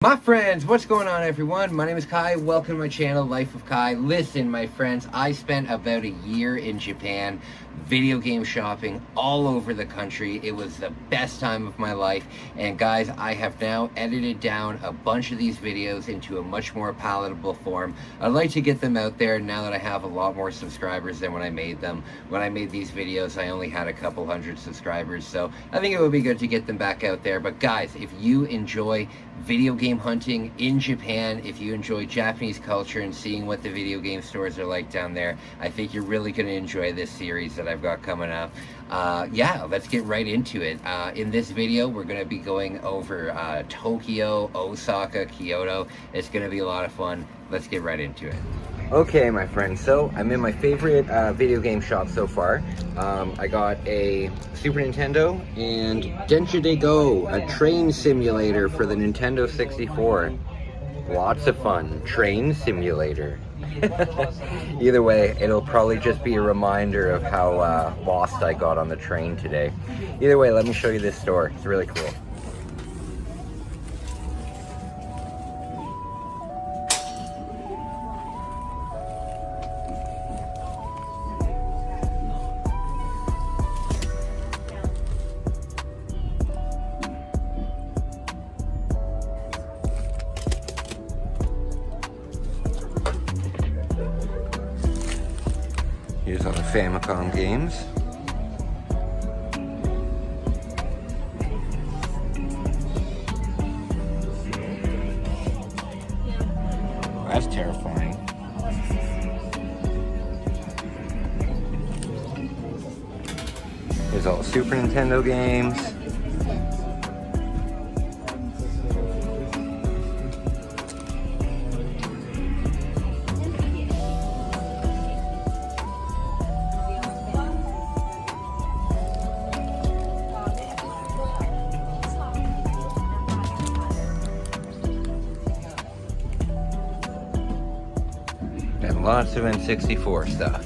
My friends, what's going on everyone? My name is Kai. Welcome to my channel, Life of Kai. Listen, my friends, I spent about a year in Japan video game shopping all over the country. It was the best time of my life. And guys, I have now edited down a bunch of these videos into a much more palatable form. I'd like to get them out there now that I have a lot more subscribers than when I made them. When I made these videos, I only had a couple hundred subscribers. So I think it would be good to get them back out there. But guys, if you enjoy video game hunting in Japan, if you enjoy Japanese culture and seeing what the video game stores are like down there, I think you're really going to enjoy this series that I've got coming up. Yeah, let's get right into it. In this video, we're going to be going over Tokyo, Osaka, Kyoto. It's going to be a lot of fun. Let's get right into it. Okay, my friends, so I'm in my favorite video game shop so far. I got a Super Nintendo and Densha Go, a train simulator for the Nintendo 64. Lots of fun. Train simulator. Either way, it'll probably just be a reminder of how lost I got on the train today. Either way, let me show you this store. It's really cool. Here's all the Famicom games. That's terrifying. Here's all the Super Nintendo games. And lots of N64 stuff.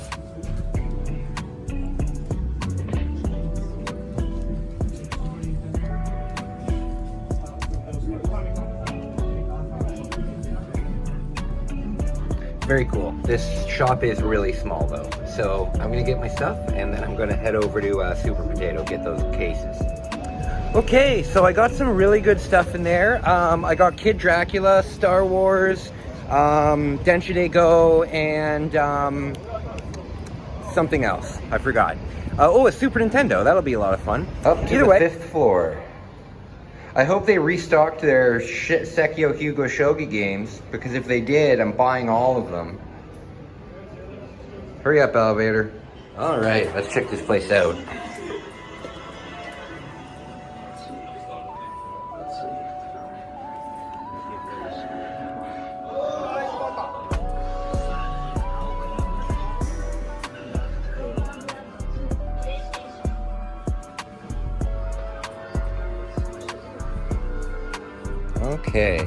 Very cool. This shop is really small though. So I'm gonna get my stuff and then I'm gonna head over to Super Potato, get those cases. Okay, so I got some really good stuff in there. I got Kid Dracula, Star Wars, Densha Go, and something else. I forgot. Oh, a Super Nintendo. That'll be a lot of fun. Up to the fifth floor. I hope they restocked their Sekio Hugo Shogi games, because if they did, I'm buying all of them. Hurry up, elevator. All right, let's check this place out. Okay.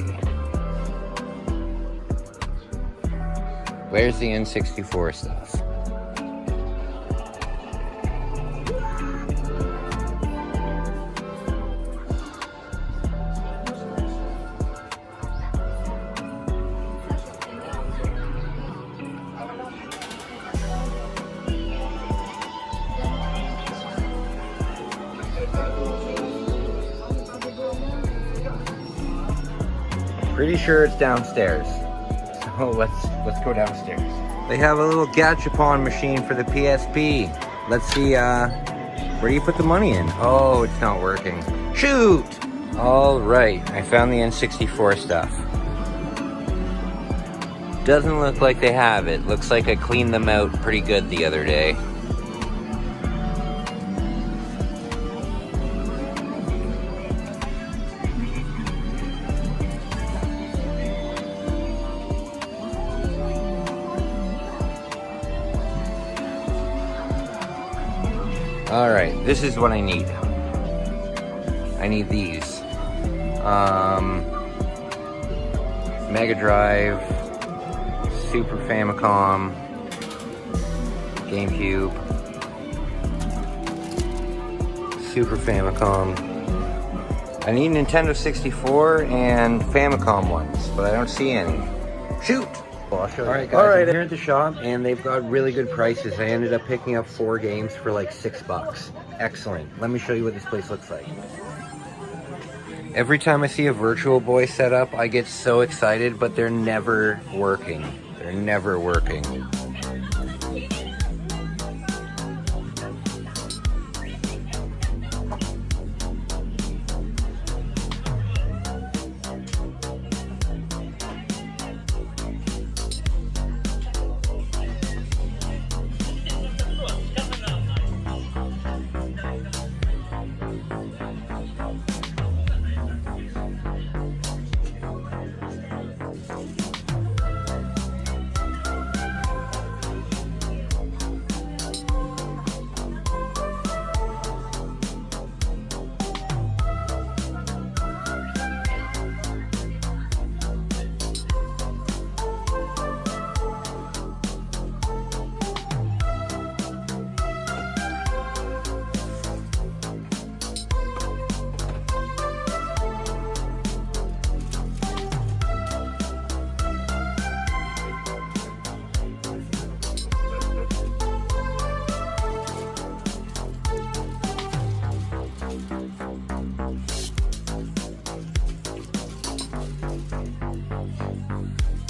Where's the N64 stuff? Pretty sure it's downstairs. So let's go downstairs. They have a little gachapon machine for the PSP. Let's see, where do you put the money in? Oh, it's not working. Shoot! All right, I found the N64 stuff. Doesn't look like they have it. Looks like I cleaned them out pretty good the other day. All right, this is what I need. I need these. Mega Drive, Super Famicom, GameCube, Super Famicom, I need Nintendo 64 and Famicom ones, but I don't see any. Shoot! Well, I'll show you. Alright guys, I'm here at the shop and they've got really good prices. I ended up picking up 4 games for like $6. Excellent. Let me show you what this place looks like. Every time I see a Virtual Boy set up, I get so excited, but they're never working. They're never working.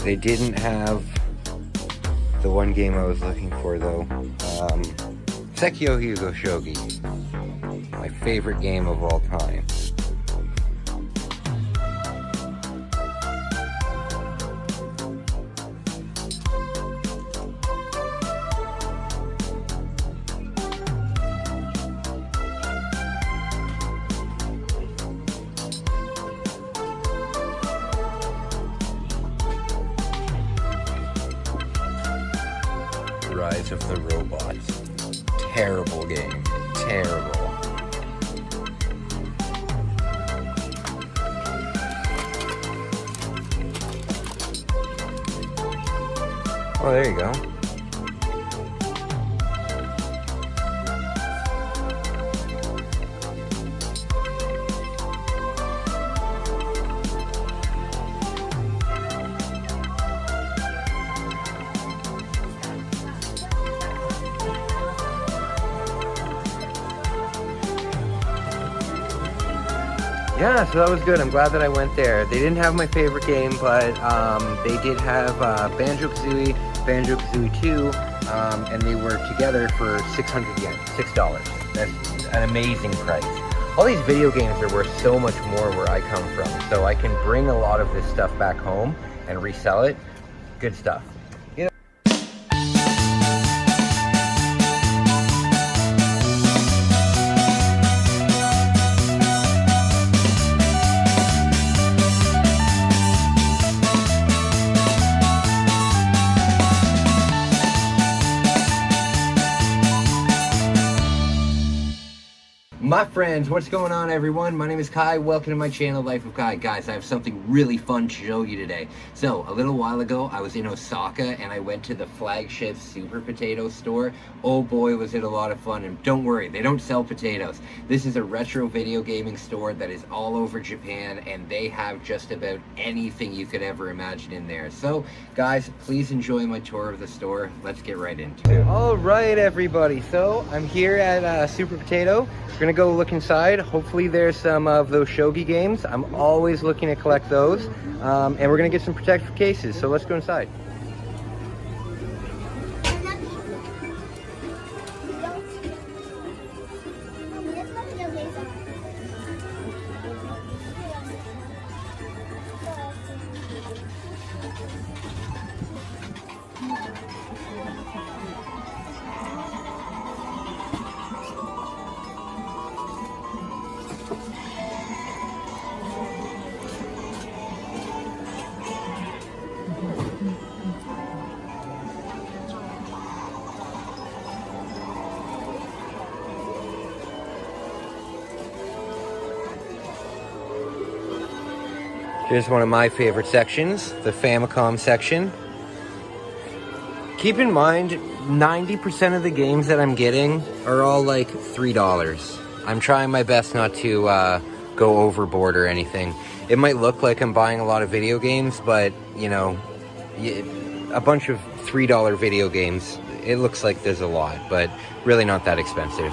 They didn't have the one game I was looking for though. Sekio Hugo Shogi. My favorite game of all time. Rise of the Robots. Terrible game. Terrible. Oh, there you go. Yeah, so that was good. I'm glad that I went there. They didn't have my favorite game, but they did have Banjo-Kazooie, Banjo-Kazooie 2, and they were together for 600 yen, $6. That's an amazing price. All these video games are worth so much more where I come from, so I can bring a lot of this stuff back home and resell it. Good stuff. My friends, what's going on everyone? My name is Kai. Welcome to my channel, Life of Kai. Guys, I have something really fun to show you today. So, a little while ago, I was in Osaka and I went to the flagship Super Potato store. Oh boy, was it a lot of fun. And don't worry, they don't sell potatoes. This is a retro video gaming store that is all over Japan and they have just about anything you could ever imagine in there. So, guys, please enjoy my tour of the store. Let's get right into it. Alright everybody, so I'm here at Super Potato. We're gonna go look inside. Hopefully there's some of those shogi games. I'm always looking to collect those. And we're gonna get some protective cases, so let's go inside. Here's one of my favorite sections, the Famicom section. Keep in mind, 90% of the games that I'm getting are all like $3. I'm trying my best not to go overboard or anything. It might look like I'm buying a lot of video games, but, you know, a bunch of $3 video games, it looks like there's a lot, but really not that expensive.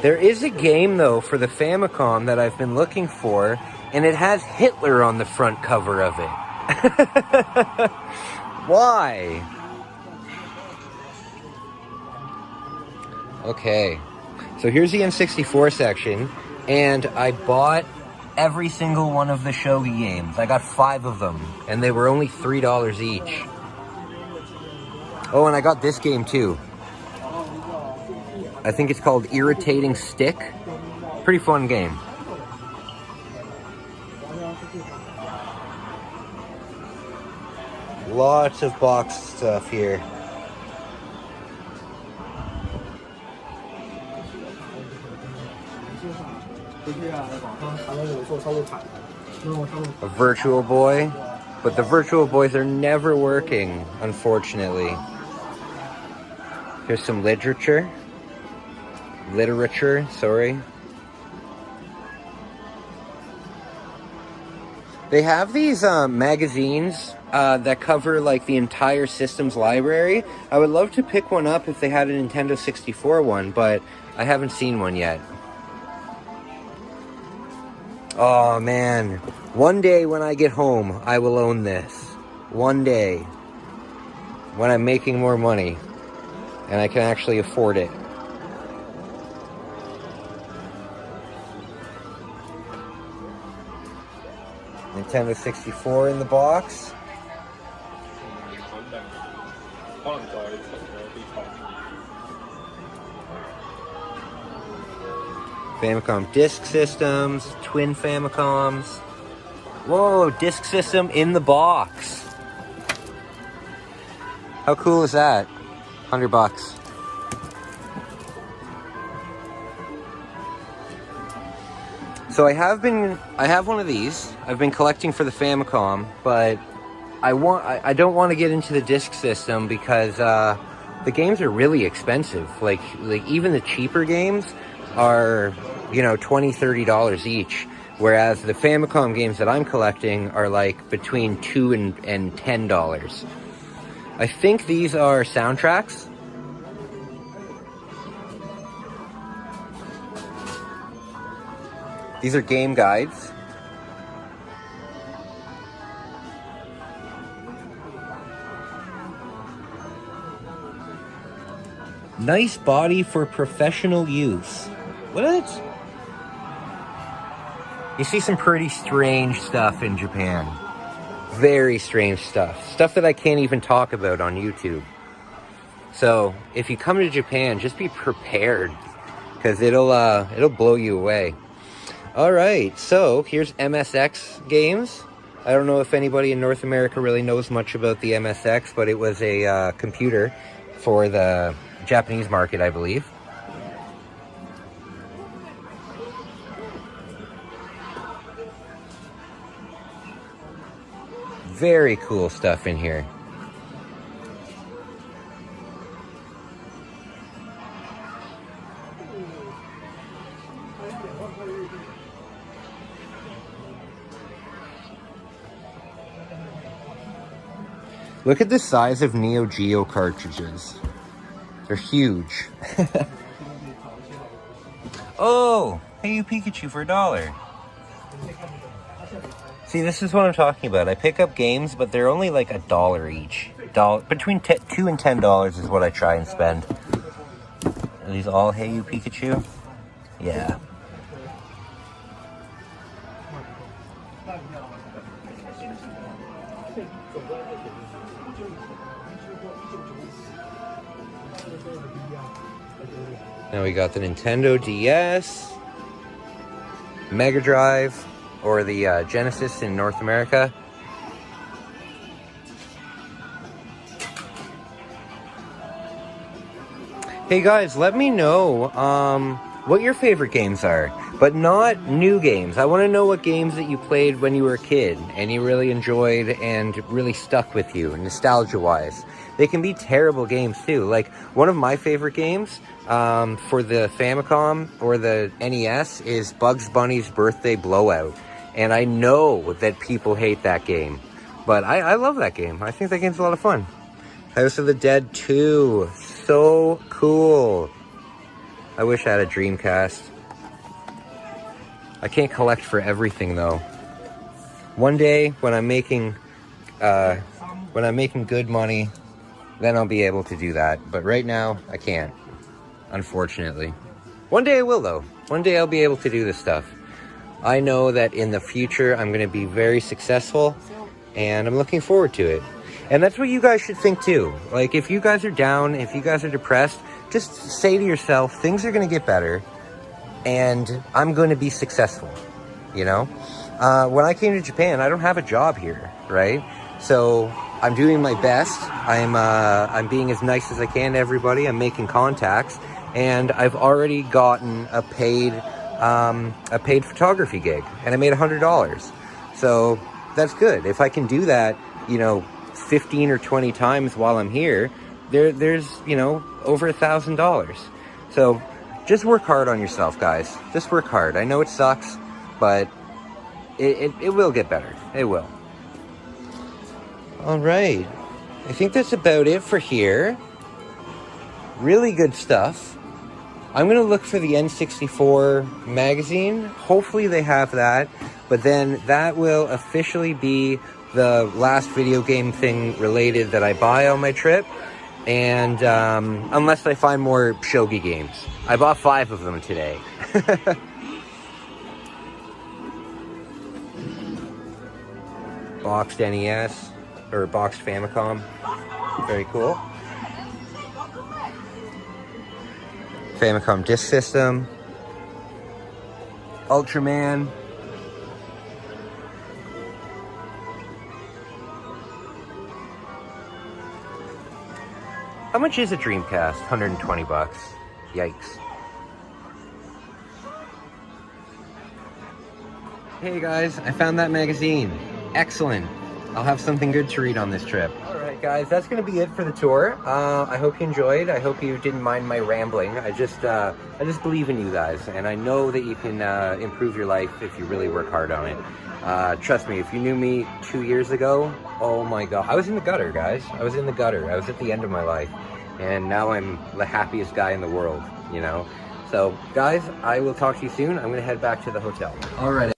There is a game, though, for the Famicom that I've been looking for, and it has Hitler on the front cover of it. Why? Okay, so here's the N64 section, and I bought every single one of the Shogi games. I got 5 of them, and they were only $3 each. Oh, and I got this game too. I think it's called Irritating Stick. Pretty fun game. Lots of box stuff here. A Virtual Boy, but the Virtual Boys are never working, unfortunately. Here's some literature, sorry. They have these magazines that cover like the entire system's library. I would love to pick one up if they had a Nintendo 64 one, but I haven't seen one yet. Oh man, one day when I get home, I will own this. One day, when I'm making more money, and I can actually afford it. Nintendo 64 in the box. Famicom disk systems, twin Famicoms. Whoa, disk system in the box. How cool is that? $100. So I have one of these. I've been collecting for the Famicom, but I don't want to get into the disc system because the games are really expensive. Like even the cheaper games are, you know, $20, $30 each, whereas the Famicom games that I'm collecting are like between $2 and $10. I think these are soundtracks. These are game guides. Nice body for professional use. What? You see some pretty strange stuff in Japan. Very strange stuff. Stuff that I can't even talk about on YouTube. So, if you come to Japan, just be prepared, because it'll blow you away. Alright, so here's MSX games. I don't know if anybody in North America really knows much about the MSX, but it was a computer for the Japanese market, I believe. Very cool stuff in here. Look at the size of Neo Geo cartridges. They're huge. Oh, hey you Pikachu for $1. See, this is what I'm talking about. I pick up games, but they're only like $1 each. Between $2 and $10 is what I try and spend. Are these all Hey You Pikachu? Yeah. Now we got the Nintendo DS, Mega Drive, or the Genesis in North America. Hey guys, let me know what your favorite games are, but not new games. I want to know what games that you played when you were a kid and you really enjoyed and really stuck with you, nostalgia-wise. They can be terrible games too. Like, one of my favorite games for the Famicom or the NES is Bugs Bunny's Birthday Blowout. And I know that people hate that game, but I love that game. I think that game's a lot of fun. House of the Dead 2, so cool. I wish I had a Dreamcast. I can't collect for everything though. One day when I'm making good money, then I'll be able to do that. But right now, I can't, unfortunately. One day I will though. One day I'll be able to do this stuff. I know that in the future, I'm going to be very successful, and I'm looking forward to it. And that's what you guys should think too. Like, if you guys are down, if you guys are depressed, just say to yourself, things are going to get better, and I'm going to be successful, you know? When I came to Japan, I don't have a job here, right? So I'm doing my best. I'm being as nice as I can to everybody. I'm making contacts, and I've already gotten a paid photography gig, and I made $100. So that's good. If I can do that, you know, 15 or 20 times while I'm here, there's, you know, over $1,000. So just work hard on yourself, guys. Just work hard. I know it sucks, but it will get better. It will. All right. I think that's about it for here. Really good stuff. I'm going to look for the N64 magazine. Hopefully they have that. But then that will officially be the last video game thing related that I buy on my trip. And unless I find more shogi games. I bought 5 of them today. Boxed NES, or boxed Famicom. Very cool. Famicom Disk System, Ultraman, how much is a Dreamcast? 120 bucks. Yikes. Hey guys, I found that magazine. Excellent. I'll have something good to read on this trip. Alright guys, that's going to be it for the tour. I hope you enjoyed. I hope you didn't mind my rambling. I just believe in you guys, and I know that you can improve your life if you really work hard on it. Trust me, if you knew me 2 years ago, oh my god. I was in the gutter, guys. I was in the gutter. I was at the end of my life. And now I'm the happiest guy in the world, you know? So, guys, I will talk to you soon. I'm going to head back to the hotel. Alright.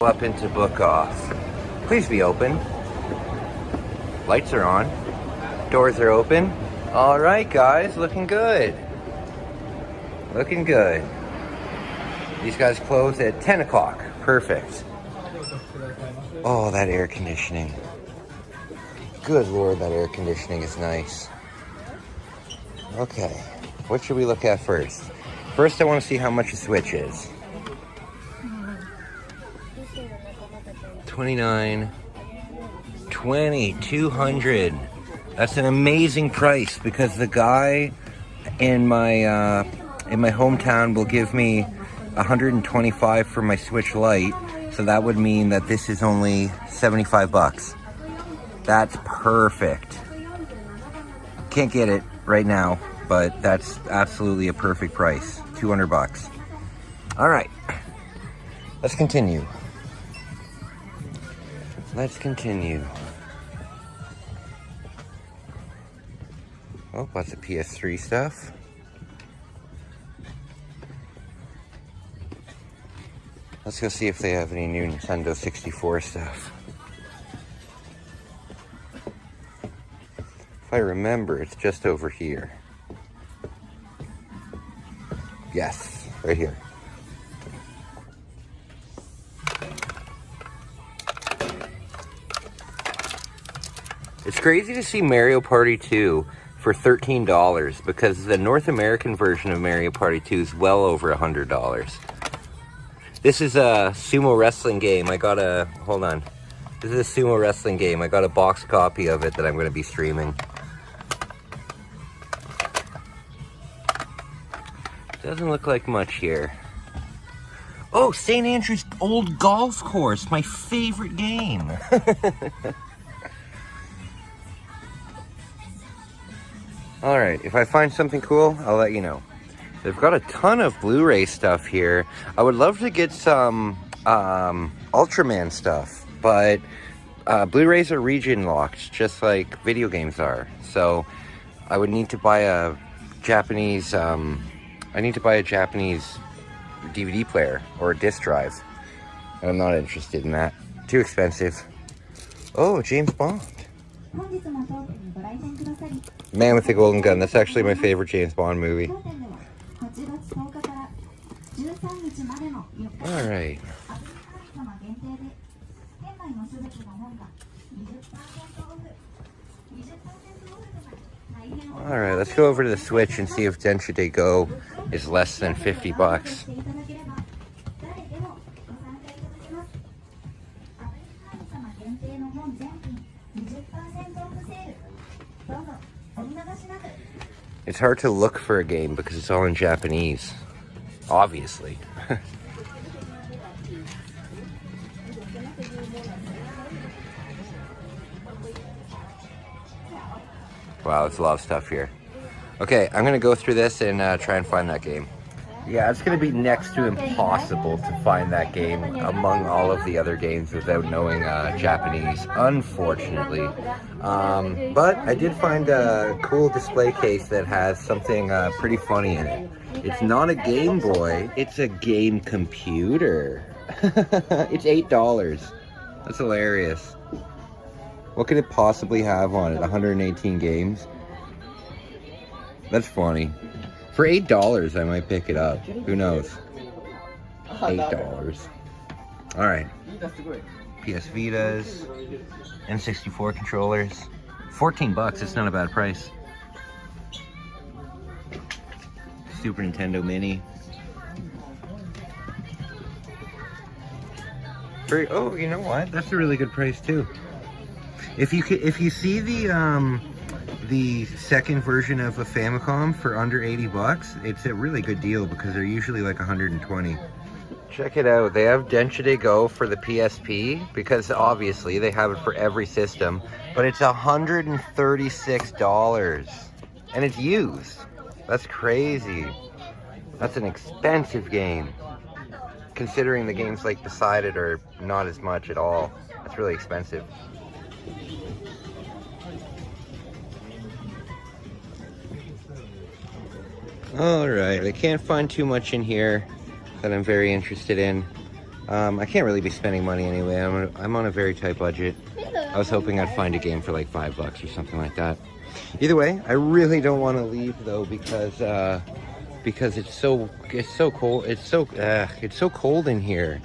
Up into book off. Please be open. Lights are on. Doors are open. All right, guys, looking good. Looking good. These guys close at 10 o'clock. Perfect. Oh, that air conditioning. Good Lord, that air conditioning is nice. Okay, what should we look at first? First, I want to see how much a Switch is. 29, 2,200. That's an amazing price because the guy in my hometown will give me 125 for my Switch Lite, so that would mean that this is only 75 bucks. That's perfect. Can't get it right now, but that's absolutely a perfect price. 200 bucks. All right, let's continue. Let's continue. Oh, lots of PS3 stuff. Let's go see if they have any new Nintendo 64 stuff. If I remember, it's just over here. Yes, right here. It's crazy to see Mario Party 2 for $13 because the North American version of Mario Party 2 is well over $100. This is a sumo wrestling game. Hold on. This is a sumo wrestling game. I got a box copy of it that I'm going to be streaming. Doesn't look like much here. Oh, St. Andrew's Old Golf Course, my favorite game. All right, if I find something cool, I'll let you know. They've got a ton of Blu-ray stuff here. I would love to get some Ultraman stuff, but Blu-rays are region locked, just like video games are. So I would need to buy a Japanese, DVD player or a disc drive. And I'm not interested in that. Too expensive. Oh, James Bond. Man with the Golden Gun. That's actually my favorite James Bond movie. Alright. Alright, let's go over to the Switch and see if Denshide Go is less than 50 bucks. It's hard to look for a game because it's all in Japanese, obviously. Wow, there's a lot of stuff here. Okay, I'm gonna go through this and try and find that game. Yeah, it's gonna be next to impossible to find that game among all of the other games without knowing Japanese, unfortunately. But I did find a cool display case that has something pretty funny in it. It's not a Game Boy, it's a game computer. It's $8. That's hilarious. What could it possibly have on it? 118 games? That's funny. For $8, I might pick it up. Who knows? $8. Alright. PS Vitas. N64 controllers. 14 bucks, it's not a bad price. Super Nintendo Mini. Oh, you know what? That's a really good price too. If you see the second version of a Famicom for under 80 bucks, it's a really good deal because they're usually like 120. Check it out. They have Denshide Go for the PSP because obviously they have it for every system, but it's $136 and it's used. That's crazy. That's an expensive game. Considering the games like beside it are not as much at all. That's really expensive. Alright, I can't find too much in here that I'm very interested in. I can't really be spending money anyway. I'm on a very tight budget. I was hoping I'd find a game for like $5 or something like that. Either way, I really don't want to leave though because it's so cold. It's so cold in here,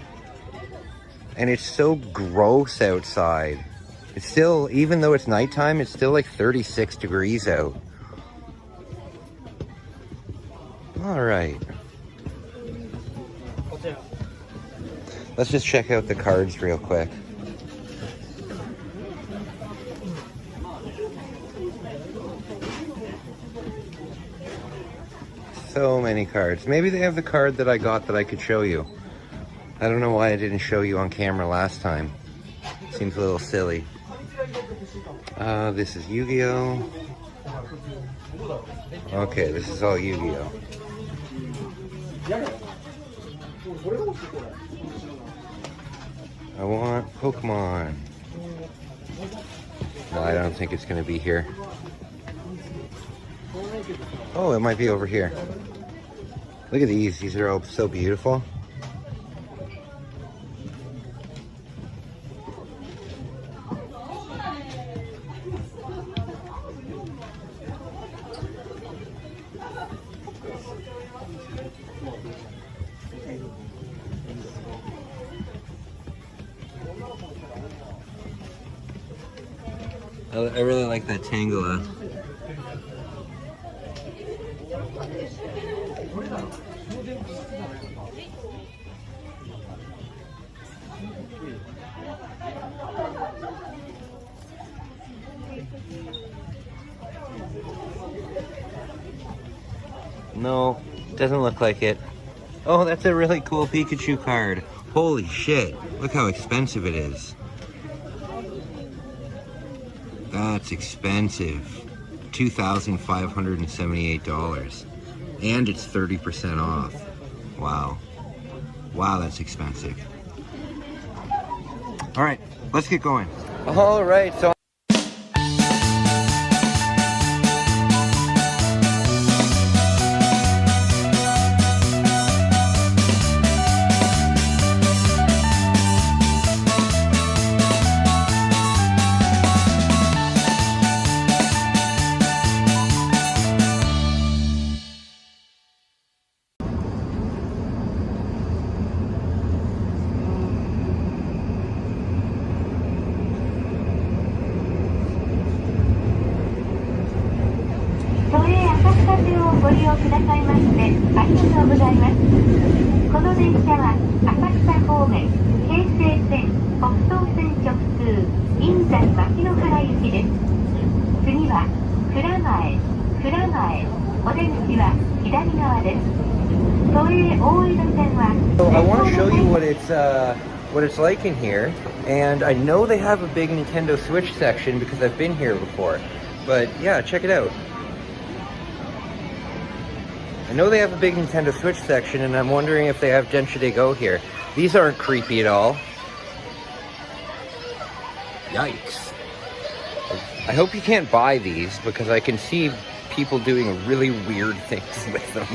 and it's so gross outside. It's still, even though it's nighttime, it's still like 36 degrees out. All right. Let's just check out the cards real quick. So many cards. Maybe they have the card that I got that I could show you. I don't know why I didn't show you on camera last time. Seems a little silly. This is Yu-Gi-Oh! Okay, this is all Yu-Gi-Oh! I want Pokemon. No, I don't think it's going to be here. Oh, it might be over here. Look at these. These are all so beautiful. I I really like that Tangela. No, doesn't look like it. Oh, that's a really cool Pikachu card. Holy shit, look how expensive it is. That's expensive. $2,578. And it's 30% off. Wow. Wow, that's expensive. All right, let's get going. All right, so I want to show you what it's like in here, and I know they have a big Nintendo Switch section because I've been here before. But yeah, check it out. I know they have a big Nintendo Switch section, and I'm wondering if they have Densha de Go here. These aren't creepy at all. Yikes. I hope you can't buy these because I can see people doing really weird things with them.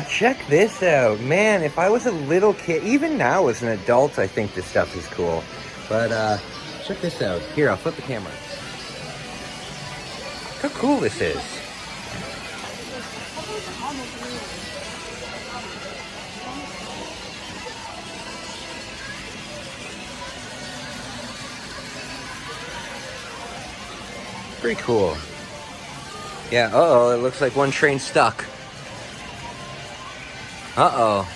Check this out. Man, if I was a little kid, even now as an adult, I think this stuff is cool. But check this out. Here, I'll flip the camera. Look how cool this is. Pretty cool. Yeah, uh-oh, it looks like one train stuck. Uh-oh.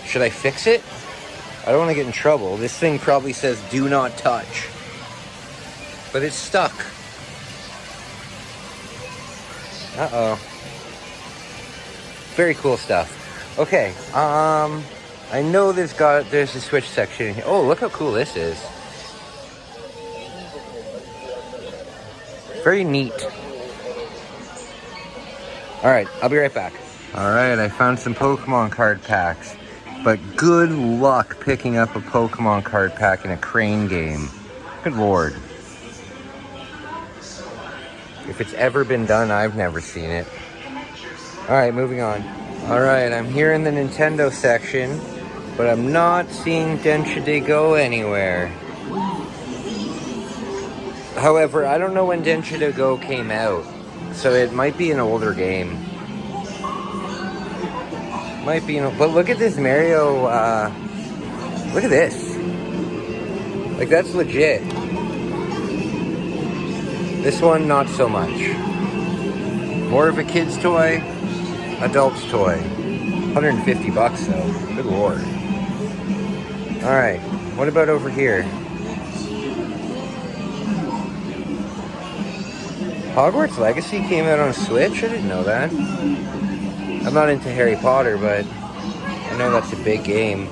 Should I fix it? I don't want to get in trouble. This thing probably says do not touch. But it's stuck. Uh-oh. Very cool stuff. Okay, I know there's a Switch section here. Oh, look how cool this is. Very neat. Alright, I'll be right back. Alright, I found some Pokemon card packs. But good luck picking up a Pokemon card pack in a crane game. Good lord. If it's ever been done, I've never seen it. Alright, moving on. Alright, I'm here in the Nintendo section, but I'm not seeing Densha de Go anywhere. However, I don't know when Densha de Go came out, so it might be an older game. Might be, but look at this Mario, look at this. Like, that's legit. This one, not so much. More of a kid's toy, adult's toy. 150 bucks though, good lord. Alright, what about over here? Hogwarts Legacy came out on Switch? I didn't know that. I'm not into Harry Potter, but I know that's a big game.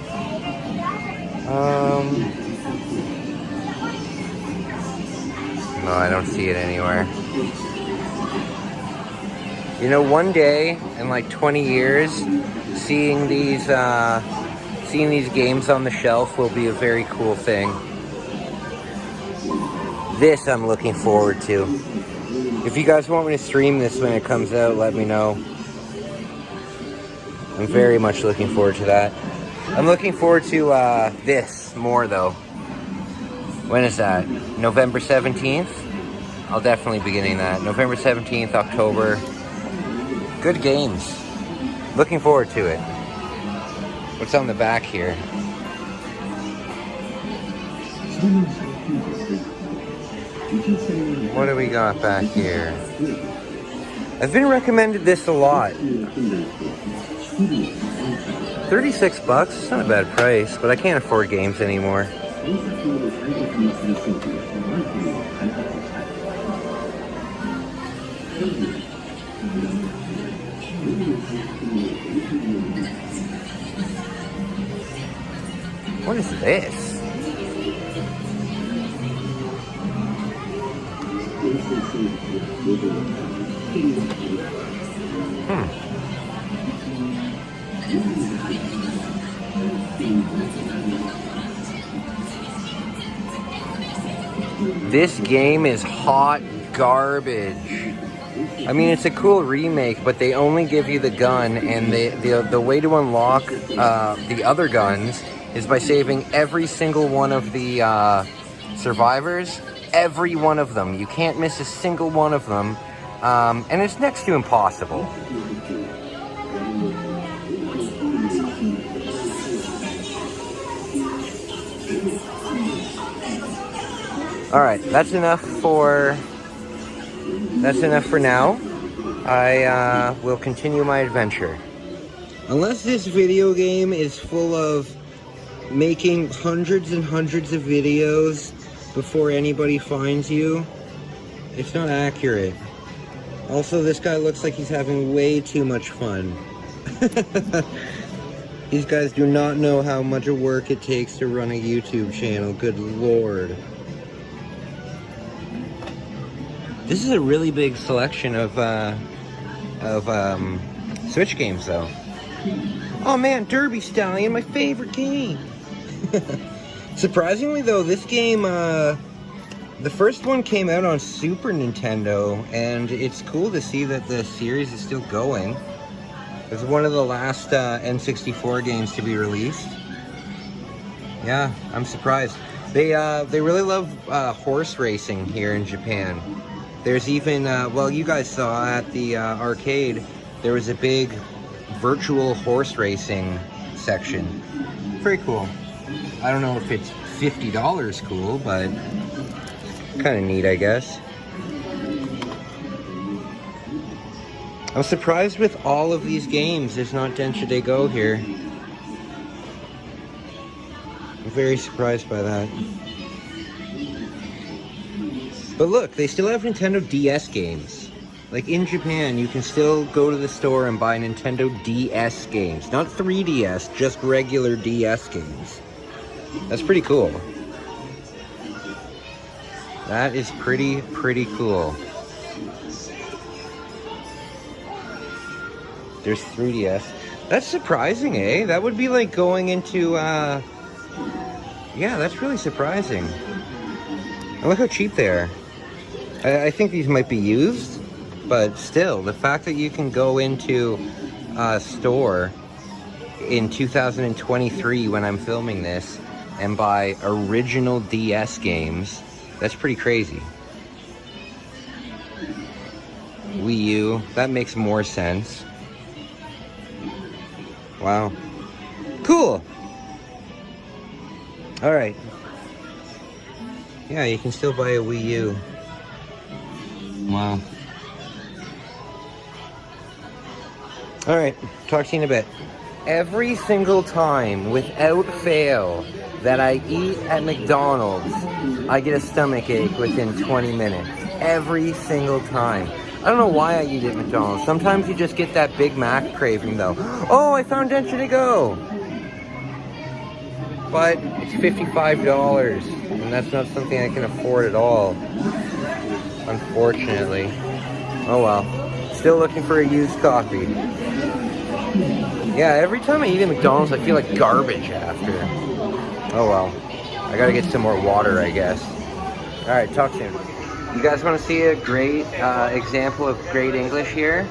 No, I don't see it anywhere. You know, one day in like 20 years, seeing these games on the shelf will be a very cool thing. This I'm looking forward to. If you guys want me to stream this when it comes out, let me know. I'm very much looking forward to that. I'm looking forward to this more though. When is that? November 17th? I'll definitely be getting that. November 17th, October. Good games. Looking forward to it. What's on the back here? What do we got back here? I've been recommended this a lot. 36 bucks, it's not a bad price, but I can't afford games anymore. What is this? This game is hot garbage. I mean, it's a cool remake, but they only give you the gun, and the way to unlock the other guns is by saving every single one of the survivors. Every one of them. You can't miss a single one of them. And it's next to impossible. Alright, that's enough for now. I will continue my adventure. Unless this video game is full of making hundreds and hundreds of videos before anybody finds you, it's not accurate. Also, this guy looks like he's having way too much fun. These guys do not know how much work it takes to run a YouTube channel. Good lord. This is a really big selection of Switch games, though. Oh man, Derby Stallion, my favorite game. Surprisingly, though, this game, the first one came out on Super Nintendo, and it's cool to see that the series is still going. It's one of the last N64 games to be released. Yeah, I'm surprised. They really love horse racing here in Japan. There's even, well, you guys saw at the arcade, there was a big virtual horse racing section. Very cool. I don't know if it's $50 cool, but kind of neat, I guess. I'm surprised with all of these games there's not Densha de Go here. I'm very surprised by that. But look, they still have Nintendo DS games. Like in Japan, you can still go to the store and buy Nintendo DS games. Not 3DS, just regular DS games. That's pretty cool. That is pretty cool. There's 3DS. That's surprising, eh? That would be like going into, yeah, that's really surprising. And look how cheap they are. I think these might be used, but still, the fact that you can go into a store in 2023 when I'm filming this and buy original DS games, that's pretty crazy. Wii U, that makes more sense. Wow. Cool. Alright. Yeah, you can still buy a Wii U. Wow. Alright, talk to you in a bit. Every single time, without fail, that I eat at McDonald's, I get a stomach ache within 20 minutes. Every single time. I don't know why I eat at McDonald's. Sometimes you just get that Big Mac craving, though. Oh, I found Densha de Go! But it's $55, and that's not something I can afford at all. Unfortunately. Oh well. Still looking for a used copy. Yeah, every time I eat at McDonald's, I feel like garbage after. Oh well. I gotta get some more water, I guess. Alright, talk soon. You guys want to see a great example of great English here?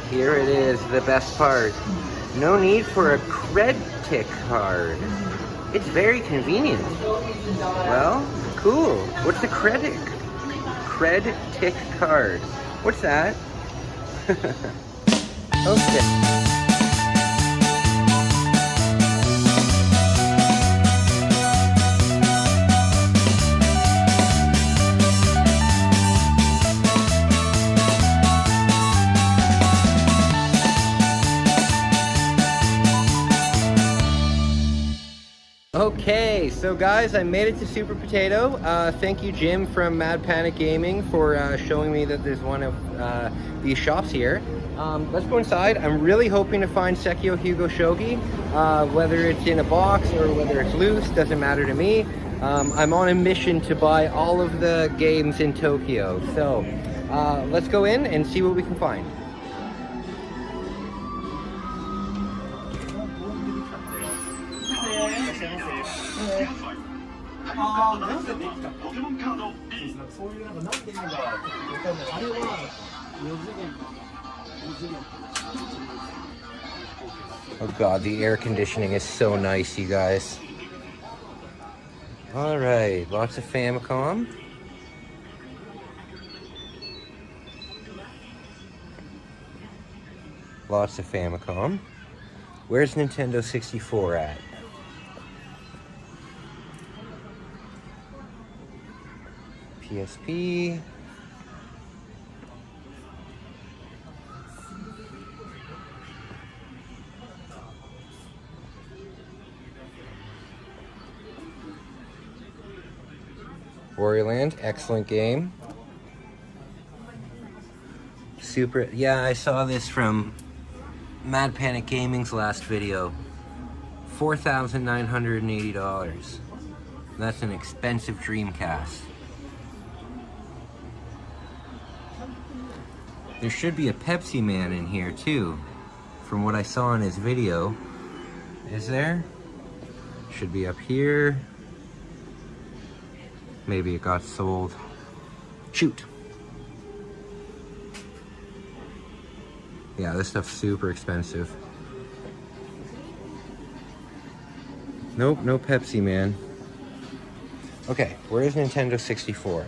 Here it is, the best part. No need for a credit card. It's very convenient. Well, cool. What's the credit card? What's that? Okay. Okay, so guys, I made it to Super Potato. Thank you, Jim from Mad Panic Gaming, for showing me that there's one of these shops here. Let's go inside. I'm really hoping to find Sekio Hugo Shogi. Whether it's in a box or whether it's loose, doesn't matter to me. I'm on a mission to buy all of the games in Tokyo. So let's go in and see what we can find. Oh god, the air conditioning is so nice, you guys. Alright, lots of Famicom. Lots of Famicom. Where's Nintendo 64 at? PSP. Warrior Land, excellent game. Super, yeah, I saw this from Mad Panic Gaming's last video. $4,980. That's an expensive Dreamcast. There should be a Pepsi Man in here too, from what I saw in his video. Is there? Should be up here. Maybe it got sold. Shoot. Yeah, this stuff's super expensive. Nope, no Pepsi Man. Okay, where's Nintendo 64?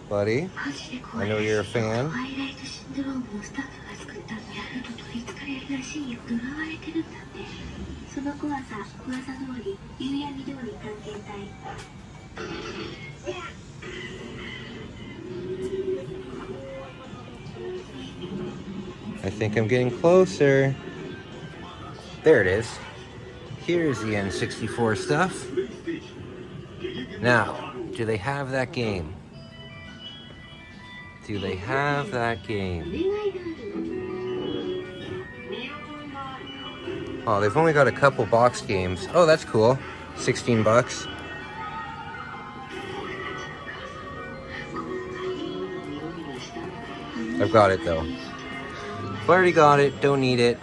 Buddy, I know you're a fan. I think I'm getting closer. There it is. Here's the N64 stuff. Now, do they have that game? Do they have that game? Oh, they've only got a couple box games. Oh, that's cool. 16 bucks. I've got it though. I've already got it, don't need it.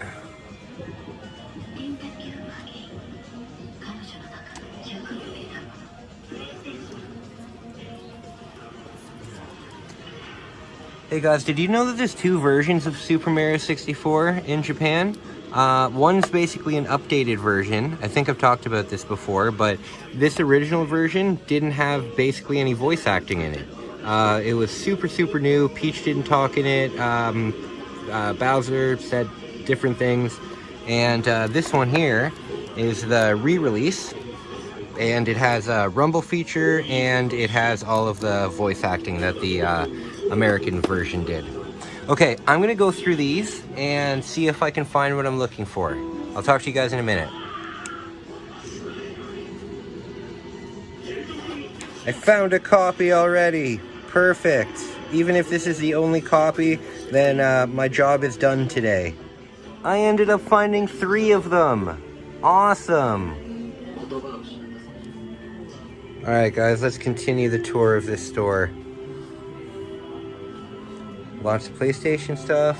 Hey guys, did you know that there's two versions of Super Mario 64 in Japan? One's basically an updated version. I think I've talked about this before, but this original version didn't have basically any voice acting in it. It was super new. Peach didn't talk in it. Bowser said different things. And this one here is the re-release. And it has a Rumble feature, and it has all of the voice acting that the American version did. Okay, I'm gonna go through these and see if I can find what I'm looking for. I'll talk to you guys in a minute. I found a copy already. Perfect. Even if this is the only copy, then my job is done today. I ended up finding 3 of them. Awesome. Alright guys, let's continue the tour of this store. Lots of PlayStation stuff.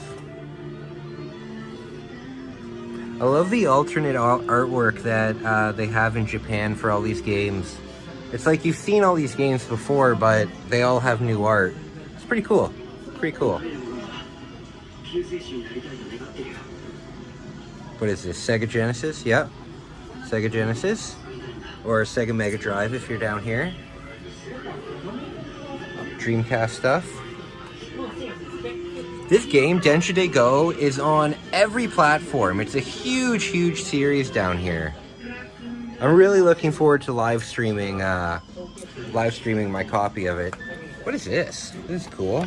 I love the alternate artwork that they have in Japan for all these games. It's like you've seen all these games before, but they all have new art. It's pretty cool. Pretty cool. What is this? Sega Genesis? Yep. Sega Genesis. Or Sega Mega Drive if you're down here. Dreamcast stuff. This game, Densha De Go, is on every platform. It's a huge series down here. I'm really looking forward to live streaming my copy of it. What is this? This is cool.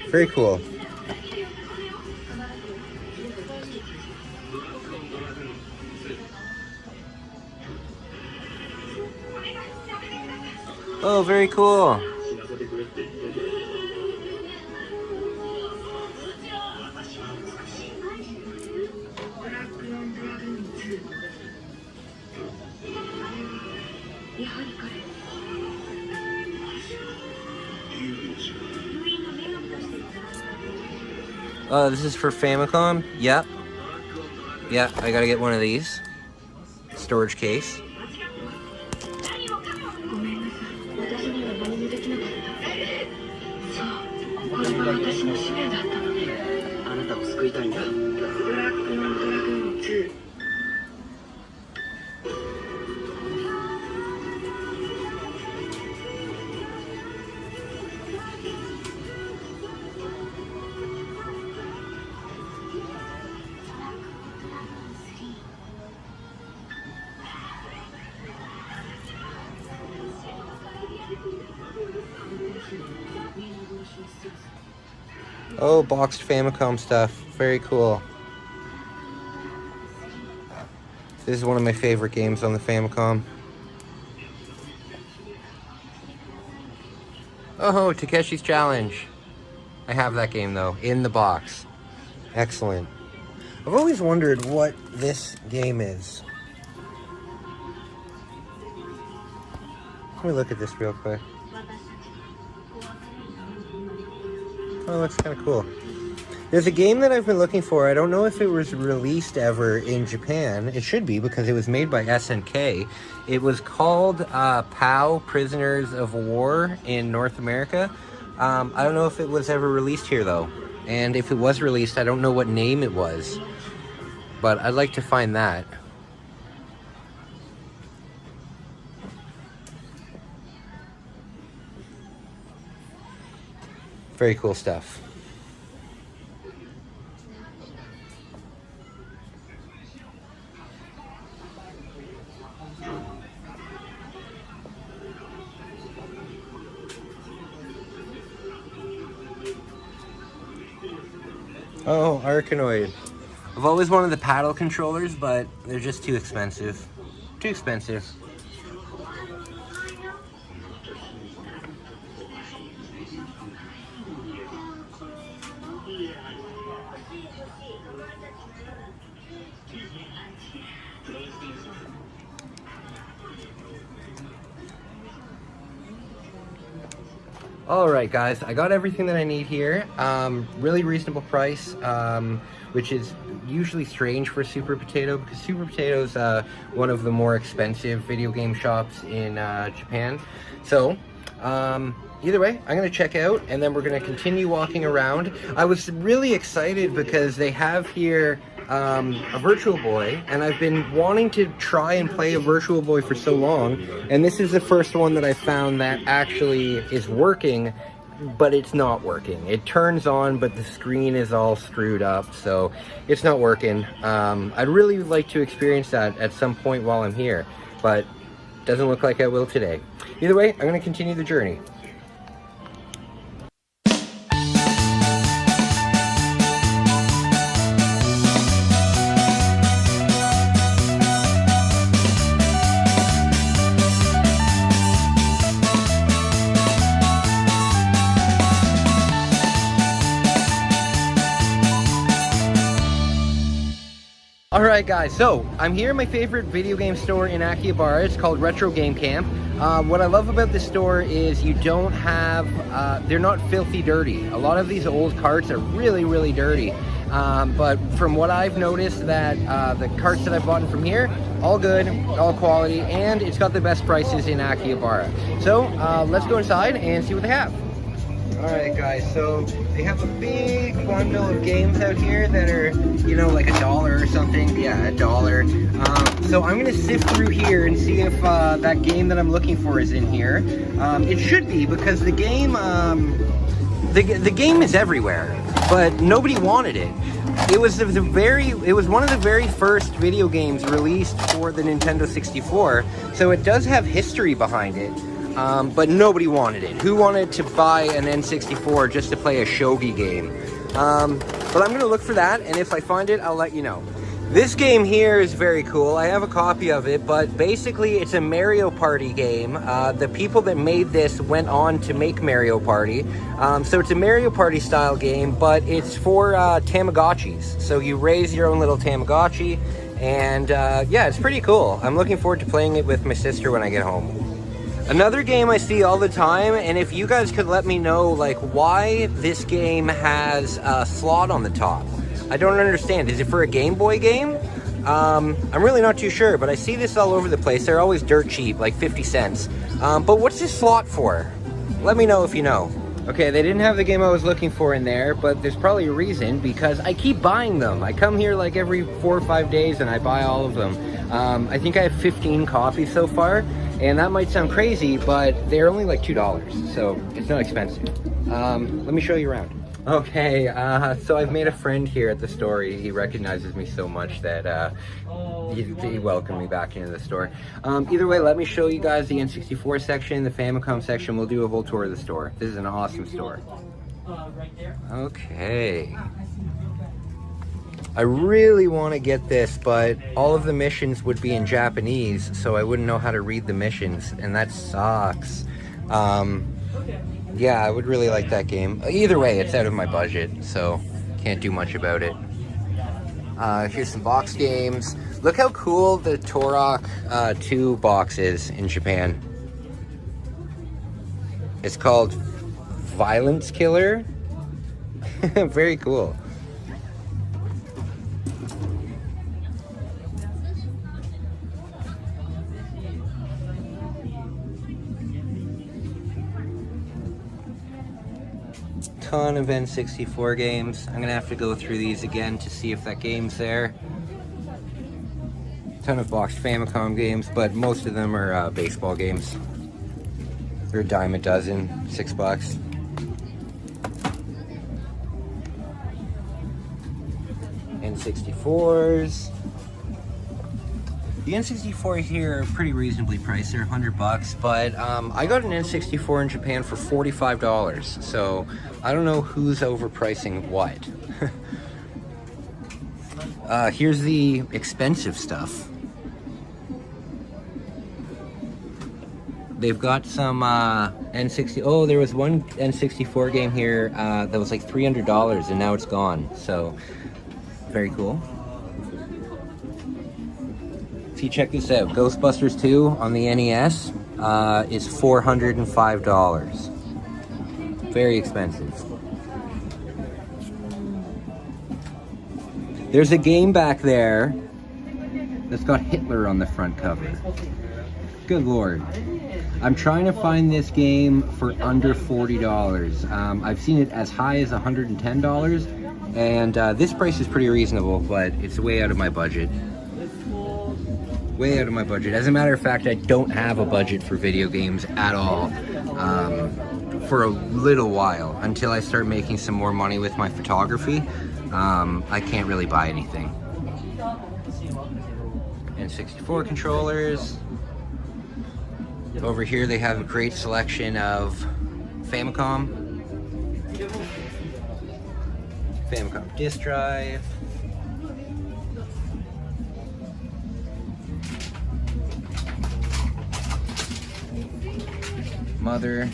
Very cool. Oh, very cool. Oh, this is for Famicom? Yep. Yeah, I gotta get one of these. Storage case. Oh, boxed Famicom stuff. Very cool. This is one of my favorite games on the Famicom. Oh, Takeshi's Challenge. I have that game though, in the box. Excellent. I've always wondered what this game is. Let me look at this real quick. Oh, it looks kind of cool. There's a game that I've been looking for. I don't know if it was released ever in Japan. It should be, because it was made by SNK. It was called POW, Prisoners of War in North America. I don't know if it was ever released here, though. And if it was released, I don't know what name it was. But I'd like to find that. Very cool stuff. Oh, Arkanoid. I've always wanted the paddle controllers, but they're just too expensive. Too expensive. Alright guys, I got everything that I need here. Really reasonable price, which is usually strange for Super Potato, because Super Potato is one of the more expensive video game shops in Japan. So, either way, I'm going to check out, and then we're going to continue walking around. I was really excited because they have here a Virtual Boy, and I've been wanting to try and play a Virtual Boy for so long, and this is the first one that I found that actually is working, but it's not working. It turns on, but the screen is all screwed up, so it's not working. I'd really like to experience that at some point while I'm here, but doesn't look like I will today. Either way, I'm going to continue the journey. Alright guys, so I'm here in my favorite video game store in Akihabara. It's called Retro Game Camp. What I love about this store is you don't have, they're not filthy dirty. A lot of these old carts are really dirty. But from what I've noticed, that the carts that I've bought from here, all good, all quality, and it's got the best prices in Akihabara. So let's go inside and see what they have. Alright guys, so they have a big bundle of games out here that are, you know, like $1 or something. Yeah, $1. So I'm going to sift through here and see if that game that I'm looking for is in here. It should be, because the game, the game is everywhere, but nobody wanted it. It was one of the very first video games released for the Nintendo 64, so it does have history behind it. but nobody wanted it. Who wanted to buy an N64 just to play a shogi game? But I'm gonna look for that, and if I find it, I'll let you know. This game here is very cool. I have a copy of it, but basically it's a Mario Party game. The people that made this went on to make Mario Party. So it's a Mario Party style game, but it's for Tamagotchis. So you raise your own little Tamagotchi, and yeah, it's pretty cool. I'm looking forward to playing it with my sister when I get home. Another game I see all the time, and if you guys could let me know like why this game has a slot on the top. I don't understand. Is it for a Game Boy game? I'm really not too sure, but I see this all over the place. They're always dirt cheap, like 50 cents. But what's this slot for? Let me know if you know. Okay, they didn't have the game I was looking for in there, but there's probably a reason, because I keep buying them. I come here like every 4 or 5 days and I buy all of them. I think I have 15 copies so far, and that might sound crazy, but they're only like $2, so it's not expensive. Let me show you around. Okay, so I've made a friend here at the store. He recognizes me so much that he welcomed me back into the store. Either way, let me show you guys the N64 section, the Famicom section. We'll do a whole tour of the store. This is an awesome store. Okay. I really want to get this, but all of the missions would be in Japanese, so I wouldn't know how to read the missions, and that sucks. Yeah, I would really like that game. Either way, it's out of my budget, so can't do much about it. Here's some box games. Look how cool the Turok 2 box is in Japan. It's called Violence Killer. Very cool. Ton of N64 games. I'm gonna have to go through these again to see if that game's there. Ton of boxed Famicom games, but most of them are baseball games. They're a dime a dozen, $6. N64s. The N64 here are pretty reasonably priced. They're $100, but I got an N64 in Japan for $45, so I don't know who's overpricing what. Here's the expensive stuff. They've got some N60. Oh, there was one N64 game here that was like $300, and now it's gone. So, very cool. See, check this out. Ghostbusters 2 on the NES is $405. Very expensive. There's a game back there that's got Hitler on the front cover. Good lord. I'm trying to find this game for under $40. I've seen it as high as $110, and this price is pretty reasonable, but it's way out of my budget. Way out of my budget. As a matter of fact, I don't have a budget for video games at all for a little while, until I start making some more money with my photography. I can't really buy anything. N64 controllers. Over here they have a great selection of Famicom disk drive. Mother.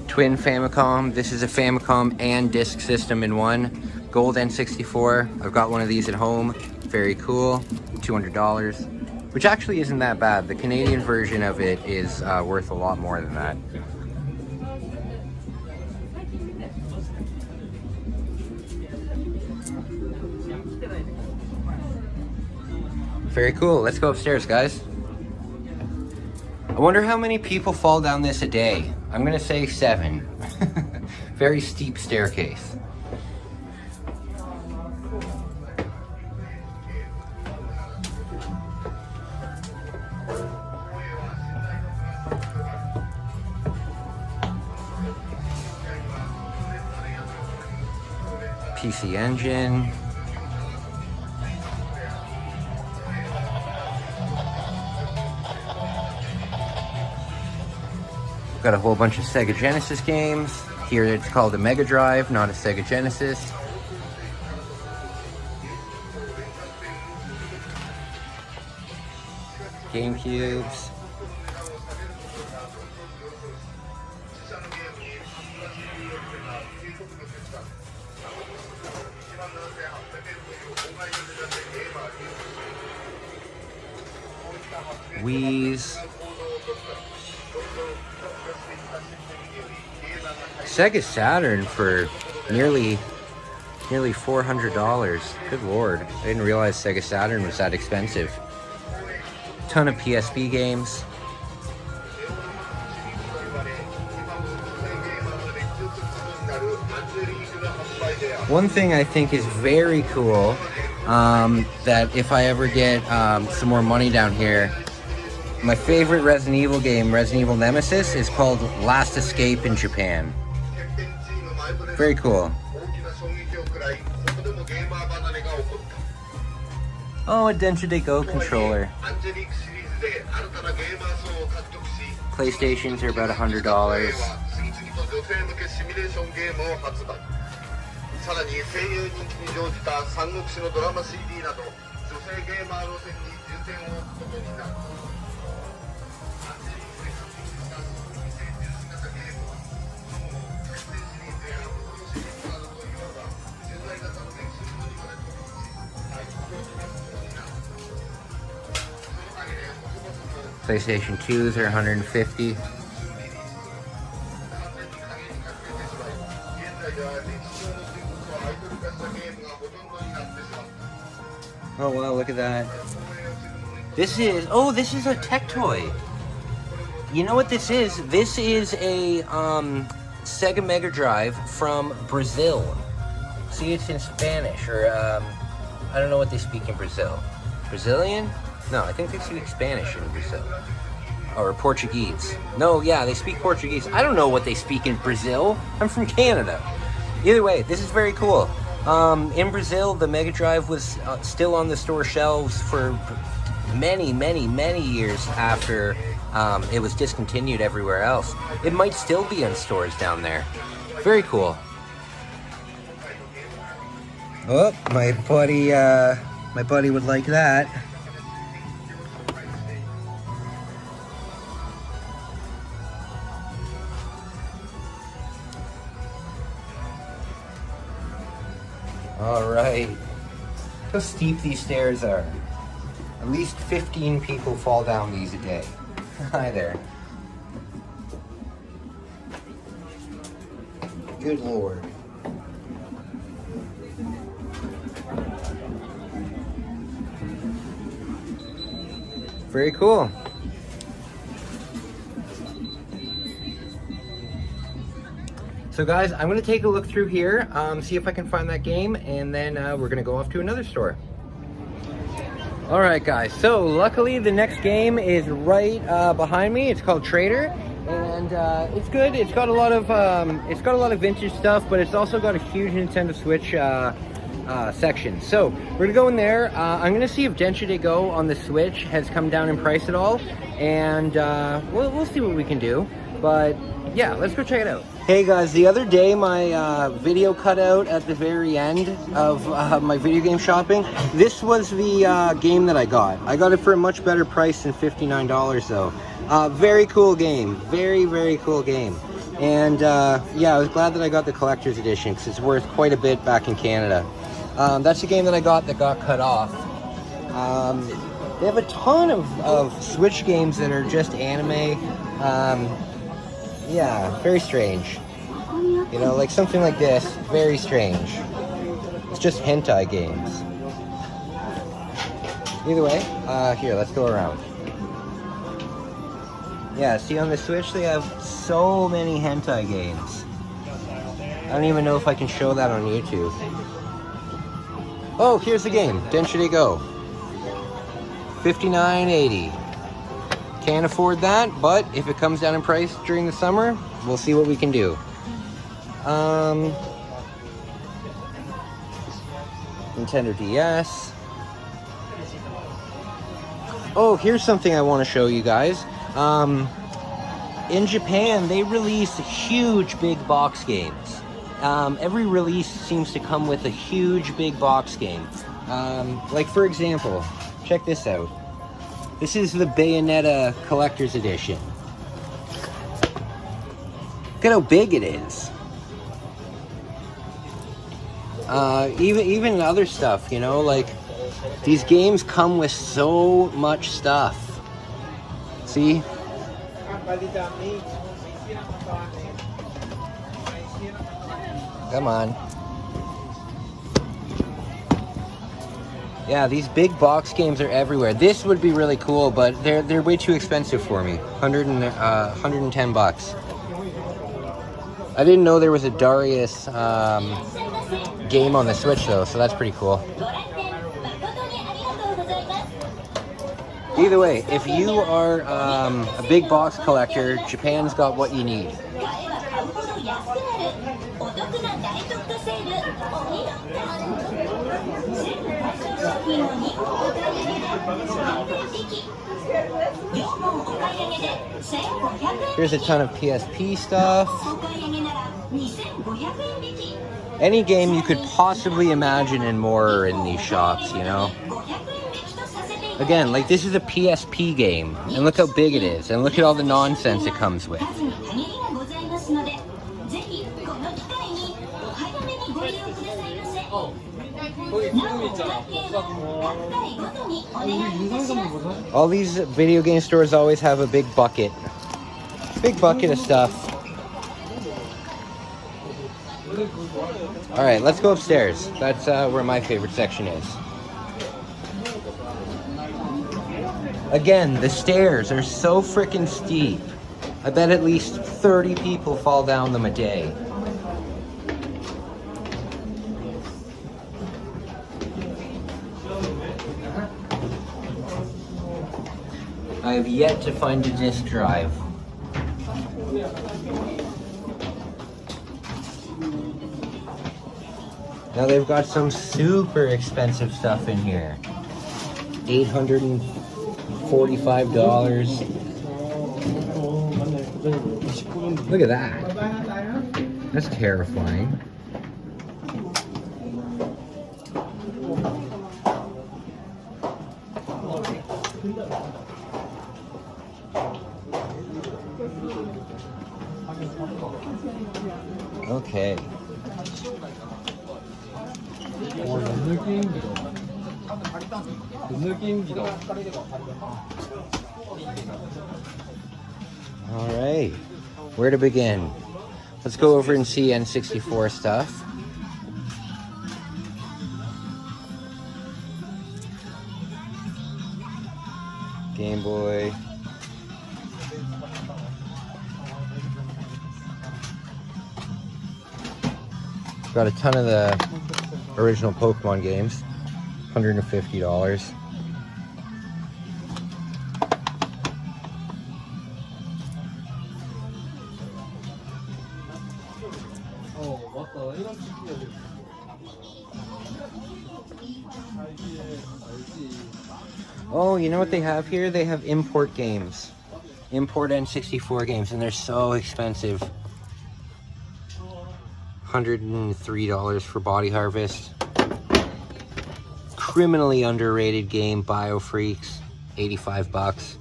Twin Famicom. This is a Famicom and disk system in one. Gold N64. I've got one of these at home. Very cool. $200, which actually isn't that bad. The Canadian version of it is worth a lot more than that. Very cool. Let's go upstairs, guys. I wonder how many people fall down this a day. I'm gonna say 7. Very steep staircase. PC Engine. Got a whole bunch of Sega Genesis games. Here it's called a Mega Drive, not a Sega Genesis. GameCubes. Wii's. Sega Saturn for nearly $400. Good lord. I didn't realize Sega Saturn was that expensive. Ton of PSP games. One thing I think is very cool, that if I ever get some more money down here, my favorite Resident Evil game, Resident Evil Nemesis, is called Last Escape in Japan. Very cool. Oh, a Densha Go controller. PlayStations are about $100. PlayStation 2s are $150. Oh wow, look at that. This is a tech toy. You know what this is? This is a Sega Mega Drive from Brazil. See, it's in Spanish, or I don't know what they speak in Brazil. Brazilian? No, I think they speak Spanish in Brazil. Or Portuguese. No, yeah, they speak Portuguese. I don't know what they speak in Brazil. I'm from Canada. Either way, this is very cool. In Brazil, the Mega Drive was still on the store shelves for many years after it was discontinued everywhere else. It might still be in stores down there. Very cool. Oh, my buddy would like that. All right. Look how steep these stairs are. At least 15 people fall down these a day. Hi there. Good lord. Very cool. So guys, I'm gonna take a look through here, see if I can find that game, and then we're gonna go off to another store. All right guys, so luckily the next game is right behind me. It's called Trader, and it's good. It's got a lot of vintage stuff, but it's also got a huge Nintendo Switch section. So we're gonna go in there. I'm gonna see if Densha Go on the Switch has come down in price at all, and we'll see what we can do. But yeah, let's go check it out. Hey guys, the other day my video cut out at the very end of my video game shopping. This was the game that I got. I got it for a much better price than $59 though. Very cool game. Very cool game. And yeah, I was glad that I got the collector's edition because it's worth quite a bit back in Canada. That's the game that I got that got cut off. They have a ton of Switch games that are just anime. Yeah, very strange. You know, like something like this, very strange. It's just hentai games. Either way, here, let's go around. Yeah, see on the Switch they have so many hentai games. I don't even know if I can show that on YouTube. Oh, here's the game, Densha Go. $59.80. Can't afford that, but if it comes down in price during the summer, we'll see what we can do. Nintendo DS. Oh, here's something I want to show you guys. In Japan, they release huge big box games. Every release seems to come with a huge big box game. Like for example, check this out. This is the Bayonetta Collector's Edition. Look at how big it is. Even other stuff, you know, like these games come with so much stuff. See? Come on. Yeah, these big box games are everywhere. This would be really cool, but they're way too expensive for me. 110 bucks. I didn't know there was a Darius game on the Switch though, so that's pretty cool. Either way, if you are a big box collector, Japan's got what you need. Here's a ton of PSP stuff. Any game you could possibly imagine and more are in these shops, you know? Again, like this is a PSP game, and look how big it is, and look at all the nonsense it comes with. All these video game stores always have a big bucket of stuff. All right, let's go upstairs. That's where my favorite section is. Again, the stairs are so freaking steep. I bet at least 30 people fall down them a day. I have yet to find a disk drive. Now they've got some super expensive stuff in here. $845. Look at that. That's terrifying. Okay. All right, where to begin? Let's go over and see N64 stuff. Game Boy. Got a ton of the original Pokemon games. $150. Oh, you know what they have here? They have import games. Import N64 games, and they're so expensive. $103 for Body Harvest. Criminally underrated game, BioFreaks. 85 bucks.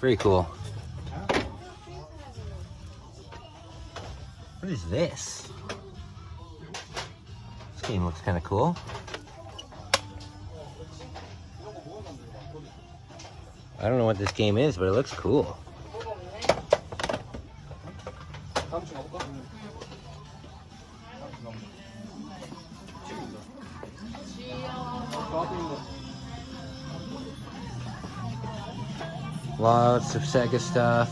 Very cool. What is this? This game looks kind of cool. I don't know what this game is, but it looks cool. Lots of Sega stuff.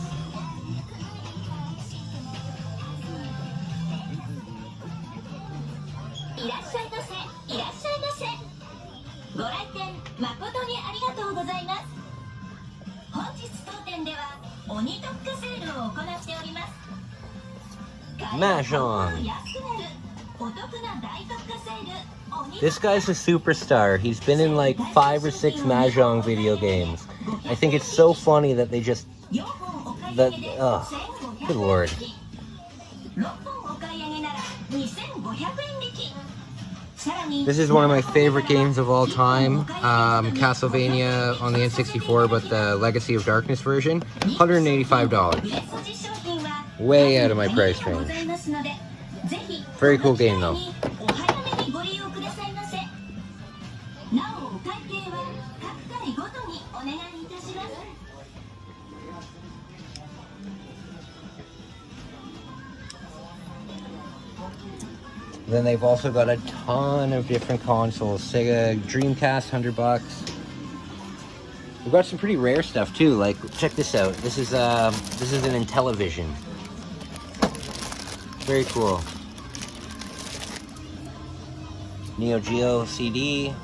Mash on. This guy's a superstar. He's been in like 5 or 6 Mahjong video games. I think it's so funny that they just... oh, good lord. This is one of my favorite games of all time. Castlevania on the N64, but the Legacy of Darkness version. $185. Way out of my price range. Very cool game though. Then they've also got a ton of different consoles. Sega Dreamcast, $100. We've got some pretty rare stuff too. Like, check this out. This is an Intellivision. Very cool. Neo Geo CD,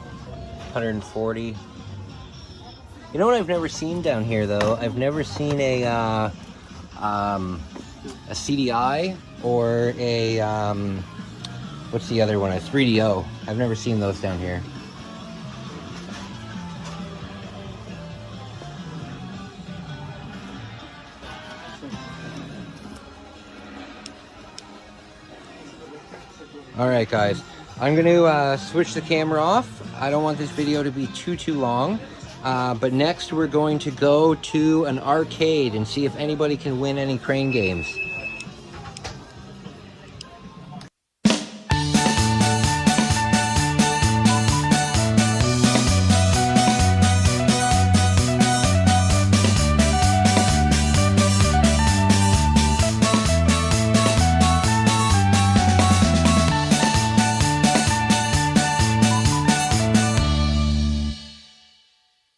$140. You know what I've never seen down here though? I've never seen a CDI or a what's the other one? A 3DO. I've never seen those down here. Alright guys, I'm going to switch the camera off. I don't want this video to be too long. But next we're going to go to an arcade and see if anybody can win any crane games.